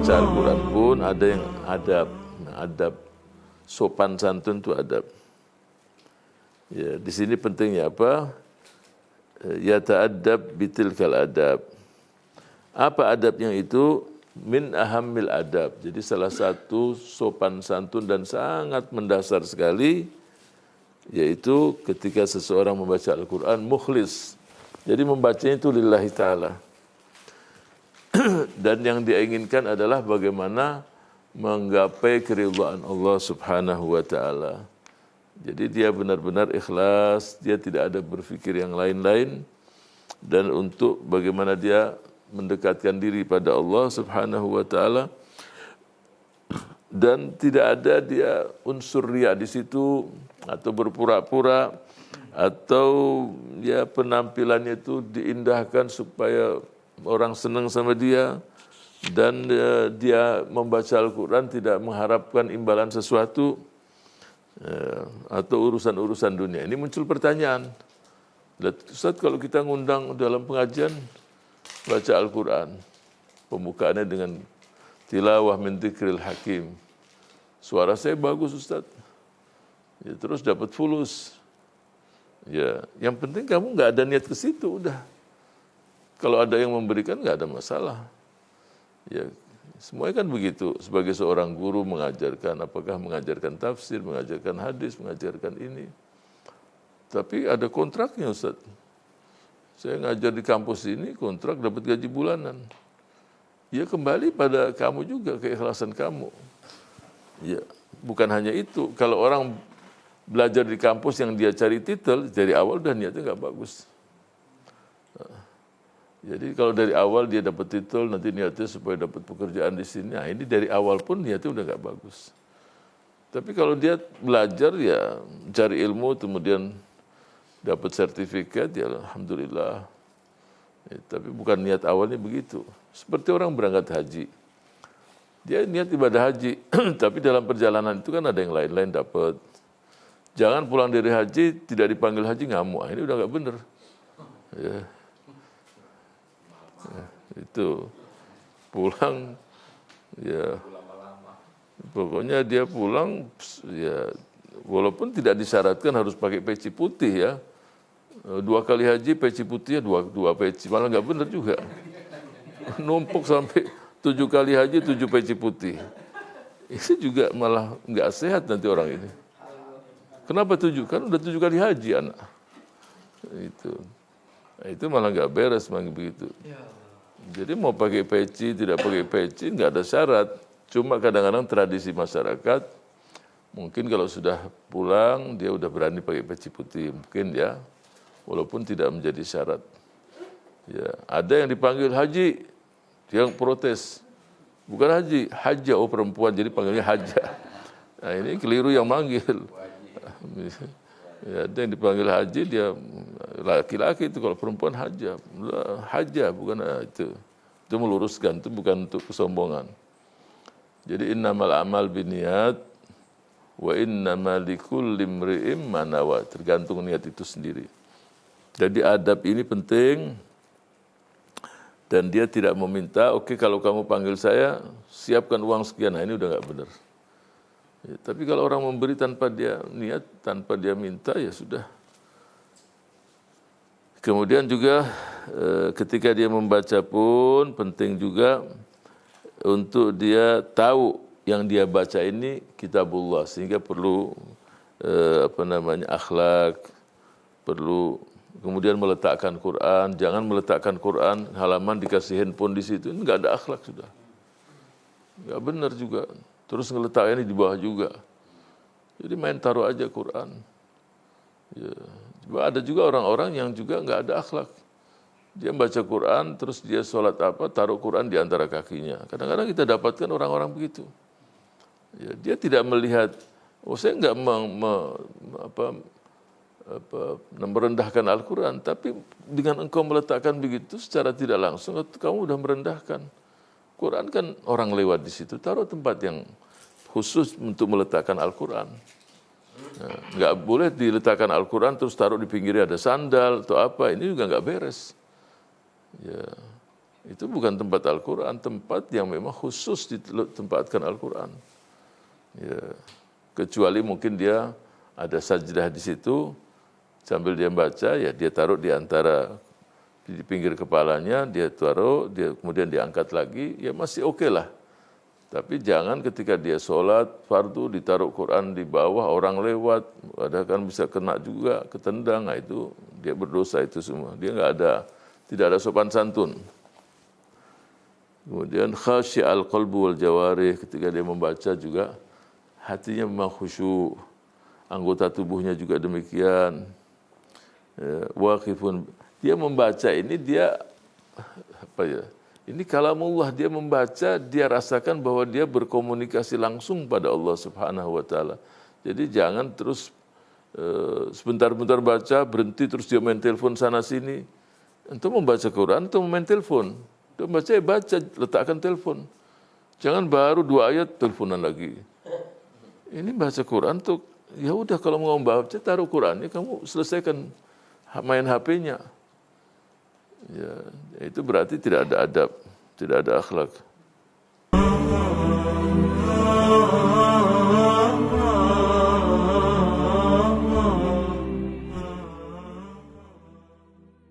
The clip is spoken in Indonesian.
membaca Al-Quran pun ada yang adab. Nah, adab sopan santun itu adab. Ya, di sini pentingnya apa? Ya ta'addab bitilkal adab. Apa adabnya itu? Min ahammil adab. Jadi salah satu sopan santun dan sangat mendasar sekali, yaitu ketika seseorang membaca Al-Quran mukhlis. Jadi membacanya itu lillahi ta'ala. Dan yang dia inginkan adalah bagaimana menggapai keridhaan Allah subhanahu wa ta'ala. Jadi dia benar-benar ikhlas, dia tidak ada berfikir yang lain-lain, dan untuk bagaimana dia mendekatkan diri pada Allah subhanahu wa ta'ala, dan tidak ada dia unsur riya di situ, atau berpura-pura, atau ya penampilannya itu diindahkan supaya orang senang sama dia, dan dia membaca Al-Quran tidak mengharapkan imbalan sesuatu, atau urusan-urusan dunia. Ini muncul pertanyaan, Ustaz, kalau kita ngundang dalam pengajian baca Al-Quran, pembukaannya dengan tilawah min dzikril hakim, suara saya bagus Ustaz, ya, terus dapat fulus, ya, yang penting kamu nggak ada niat ke situ, udah. Kalau ada yang memberikan nggak ada masalah, ya. Semuanya kan begitu. Sebagai seorang guru mengajarkan, apakah mengajarkan tafsir, mengajarkan hadis, mengajarkan ini. Tapi ada kontraknya Ustaz. Saya ngajar di kampus ini, kontrak dapat gaji bulanan. Ya kembali pada kamu juga, keikhlasan kamu. Ya, bukan hanya itu. Kalau orang belajar di kampus yang dia cari titel, dari awal udah niatnya nggak bagus. Jadi kalau dari awal dia dapat titel, nanti niatnya supaya dapat pekerjaan di sini. Nah ini dari awal pun niatnya udah nggak bagus. Tapi kalau dia belajar ya cari ilmu, kemudian dapat sertifikat, ya alhamdulillah. Ya, tapi bukan niat awalnya begitu. Seperti orang berangkat haji, dia niat ibadah haji, tapi dalam perjalanan itu kan ada yang lain-lain dapat. Jangan pulang dari haji tidak dipanggil haji ngamuk. Ini udah nggak bener. Ya. Ya, itu pulang ya pokoknya dia pulang ya walaupun tidak disyaratkan harus pakai peci putih ya, 2 kali haji peci putihnya dua peci, malah nggak benar juga, numpuk sampai 7 kali haji 7 peci putih, itu juga malah nggak sehat nanti orang ini. Kenapa 7? Kan udah 7 kali haji anak itu malah nggak beres memang begitu. Jadi mau pakai peci, tidak pakai peci, nggak ada syarat. Cuma kadang-kadang tradisi masyarakat, mungkin kalau sudah pulang, dia udah berani pakai peci putih. Mungkin ya, walaupun tidak menjadi syarat. Ya, ada yang dipanggil haji, yang protes. Bukan haji, haja, oh perempuan, jadi panggilnya haja. Nah ini keliru yang manggil. Ya, ada yang dipanggil haji, dia laki-laki itu, kalau perempuan haja. Haja, bukan itu. Itu meluruskan, itu bukan untuk kesombongan. Jadi innamal a'mal binniyat wa innamal likulli imri'in ma nawa. Tergantung niat itu sendiri. Jadi adab ini penting. Dan dia tidak meminta, oke, kalau kamu panggil saya, siapkan uang sekian. Nah ini udah nggak benar. Ya, tapi kalau orang memberi tanpa dia niat, tanpa dia minta, ya sudah. Kemudian juga ketika dia membaca pun penting juga untuk dia tahu yang dia baca ini kitabullah, sehingga perlu akhlak, perlu kemudian meletakkan Quran, jangan meletakkan Quran halaman dikasih handphone di situ, ini nggak ada akhlak sudah, nggak benar juga. Terus ngeletaknya di bawah juga. Jadi main taruh aja Quran. Ya. Ada juga orang-orang yang juga nggak ada akhlak. Dia baca Quran, terus dia sholat taruh Quran di antara kakinya. Kadang-kadang kita dapatkan orang-orang begitu. Ya, dia tidak melihat, saya nggak merendahkan Al-Quran, tapi dengan engkau meletakkan begitu, secara tidak langsung, kamu udah merendahkan. Quran kan orang lewat di situ, taruh tempat yang khusus untuk meletakkan Al-Quran. Nah, nggak boleh diletakkan Al-Quran terus taruh di pinggirnya ada sandal atau apa, ini juga nggak beres. Ya. Itu bukan tempat Al-Quran, tempat yang memang khusus ditempatkan Al-Quran. Ya, kecuali mungkin dia ada sajdah di situ, sambil dia baca, ya dia taruh di antara di pinggir kepalanya, dia taruh, dia kemudian diangkat lagi, ya masih oke lah. Tapi jangan ketika dia sholat fardu ditaruh Quran di bawah, orang lewat, ada kan bisa kena juga, ketendang, nah itu dia berdosa itu semua. Dia tidak ada sopan santun. Kemudian khasyi'al qalbu wal jawarih, ketika dia membaca juga hatinya memang khusyuk, anggota tubuhnya juga demikian. Waqifun, dia membaca ini dia apa ya? Ini kalamullah, dia membaca, dia rasakan bahwa dia berkomunikasi langsung pada Allah Subhanahu wa taala. Jadi jangan terus sebentar-bentar baca, berhenti terus dia main telepon sana sini. Untuk membaca Quran atau main telepon. Dia baca, ya baca, letakkan telepon. Jangan baru 2 ayat teleponan lagi. Ini baca Quran tuh, ya udah kalau mau baca taruh Qurannya, kamu selesaikan main HP-nya. Ya, itu berarti tidak ada adab, tidak ada akhlak.